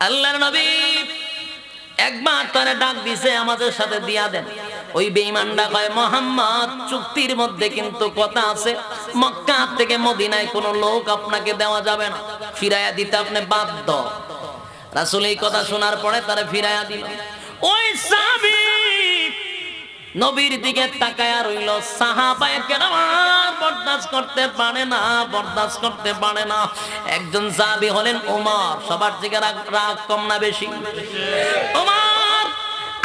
আল্লাহর নবী একবার তারে ডাক দিছে, আমাদের সাথে দিয়া দেন। ওই বেঈমানটা কয়, মুহাম্মদ চুক্তির মধ্যে কিন্তু কথা আছে, মক্কা থেকে মদিনায় কোনো লোক আপনাকে দেওয়া যাবে না, ফিরাইয়া দিতে আপনি বাধ্য। রাসূল এই কথা শোনার পরে তারে ফিরাইয়া দিল। ওই সাহাবী নবীর দিকে তাকায়া রইল। সাহাবায়ে কেরাম বরদাস্ত করতে পারে না, বরদাস্ত করতে পারে না। একজন সাহাবী হলেন ওমর। সবার থেকে রাগ কম না বেশি? ওমর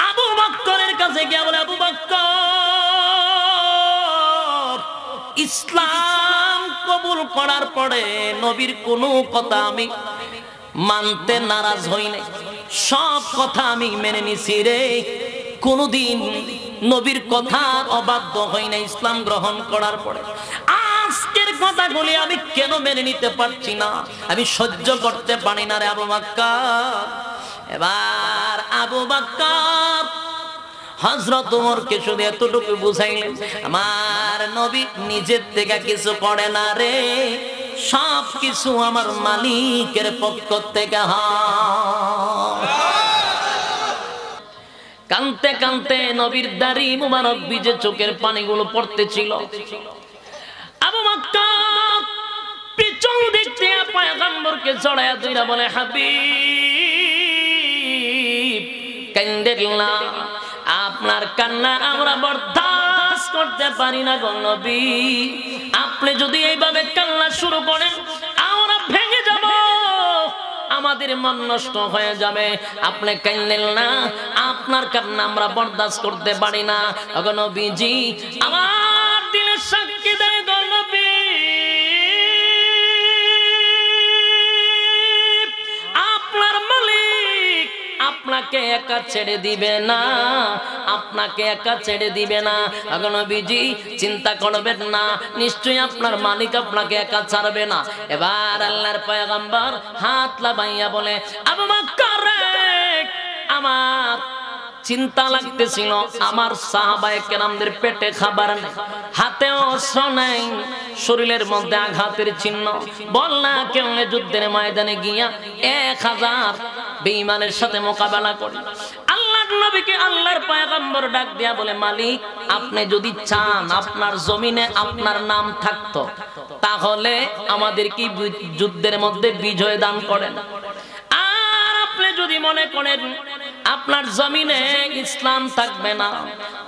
আবু বকরের কাছে গিয়ে বলে, আবু বকর, ইসলাম কবুল করার পরে নবীর কোনো কথা আমি মানতে নারাজ হই নাই, সব কথা আমি মেনে নিছি রে, কোনদিন নবীর কথা অবাধ্য হই না ইসলাম গ্রহণ করার পরে। আজকের কথাগুলি আমি কেন মেনে নিতে পারছি না, আমি সহ্য করতে পারি না রে আবু বকর। এবার আবু বকর হযরত ওমরকে শুধু এতটুকু বুঝাইলেন, আমার নবী নিজের থেকে কিছু করে না রে, সব কিছু আমার মালিকের পক্ষ থেকে হয়। কানতে কানতে নবীর দাড়ি মুবারক ভিজে চোখের পানিগুলো পড়তেছিল। আবু বকর পিছন দিক থেকে পয়গম্বরকে জড়ায়া ধইরা বলে, হাবিব কান্দেন না, আপনার কান্না আমরা বরদাস্ত করতে পারি না গো নবী, আপনি যদি এইভাবে কান্না শুরু করেন আমরা ভেঙে যাব, আমাদের মন নষ্ট হয়ে যাবে, আপনি কান্দেন না, আপনার কান্না আমরা বরদাস্ত করতে পারি না। ওগো নবীজি, আমার দিলের সাক্ষী দেয় গো নবী, আপনার মালিক আপনাকে একা ছেড়ে দিবে না, আপনাকে একা ছেড়ে দিবে না। ওগো নবীজি চিন্তা করবেন না, নিশ্চয়ই আপনার মালিক আপনাকে একা ছাড়বে না। এবার আল্লাহর পয়গম্বর হাত লাগাইয়া বলে, আবু বকর আমার চিন্তা লাগতেছিল, আমার সাহাবায়ে কেরামদের পেটে খাবার নেই, হাতেও অস্ত্র নেই, শরীরের মধ্যে আঘাতের চিহ্ন, বল না কেমনে যুদ্ধের ময়দানে গিয়া 1000 বেঈমানের সাথে মোকাবেলা করে। আল্লাহর নবীকে আল্লাহর পয়গম্বর ডাক দিয়া বলে, মালিক আপনি যদি চান আপনার জমিনে আপনার নাম থাকতো, তাহলে আমাদের কি যুদ্ধের মধ্যে বিজয় দান করেন, আর আপনি যদি মনে করেন আপনার জমিনে ইসলাম থাকবে না,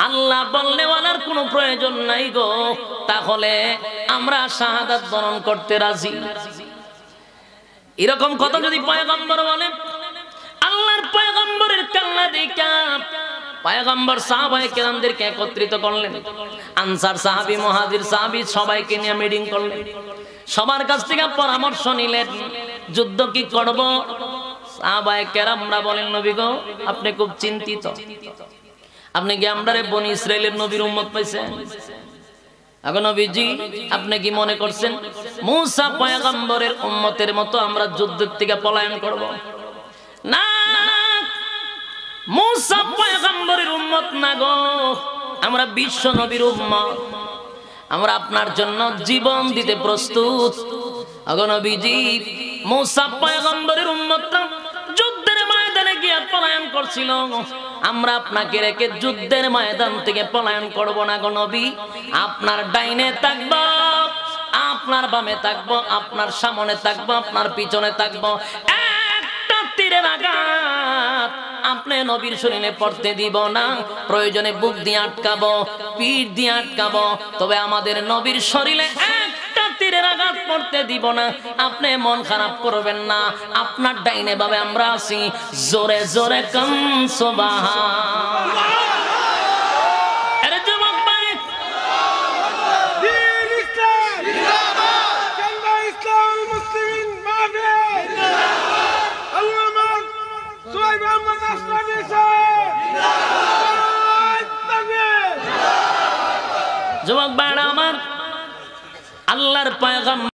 আল্লাহ বললে ওয়ালার কোনো প্রয়োজন নাই গো, তাহলে আমরা শাহাদাত বরণ করতে রাজি। এরকম কথা যদি পয়গম্বর বলে, আল্লাহর পয়গম্বরের কান্না দেখা পয়গম্বর সাহাবায়ে কেরামদেরকে একত্রিত করলেন, আনসার সাহাবী, মুহাজির সাহাবী সবাইকে নিয়ে মিটিং করলেন, সবার কাছ থেকে পরামর্শ নিলেন যুদ্ধ কি করব। সাহাবায়ে কেরামরা বলেন, নবী গো আপনি খুব চিন্তিত, আপনি কি আমরারে বনি ইসরাইলের নবীর উম্মত পাইছেন? এখন নবীজি আপনি কি মনে করছেন মুসা পয়গম্বরের উম্মতের মতো আমরা যুদ্ধের থেকে পলায়ন করব? না, মুসা পয়গম্বরের উম্মত না গো, আমরা বিশ্ব নবীর উম্মত, আমরা আপনার জন্য জীবন দিতে প্রস্তুত। এখন নবীজি মুসা পয়গম্বরের উম্মতরা যুদ্ধের ময়দানে গিয়ে পলায়ন করছিল, আমরা আপনাকে রেখে যুদ্ধের ময়দান থেকে পলায়ন করব না গো নবী, আপনার ডাইনে থাকবো, আপনার বামে থাকবো, আপনার সামনে থাকবো, আপনার পিছনে থাকবো, একটা তীরের আঘাত আপনি নবীর শরীরে পড়তে দিব না, প্রয়োজনে বুক দিয়ে আটকাবো, পিঠ দিয়ে আটকাবো, তবে আমাদের নবীর শরীরে একটা তীরের আঘাত পড়তে দিব না। আপনি মন খারাপ করবেন না, আপনার ডাইনে ভাবে আমরা আছি, জোরে জোরে কাম সুবহান। যুবক ভাইরা আমার, আল্লাহর পয়গম্বর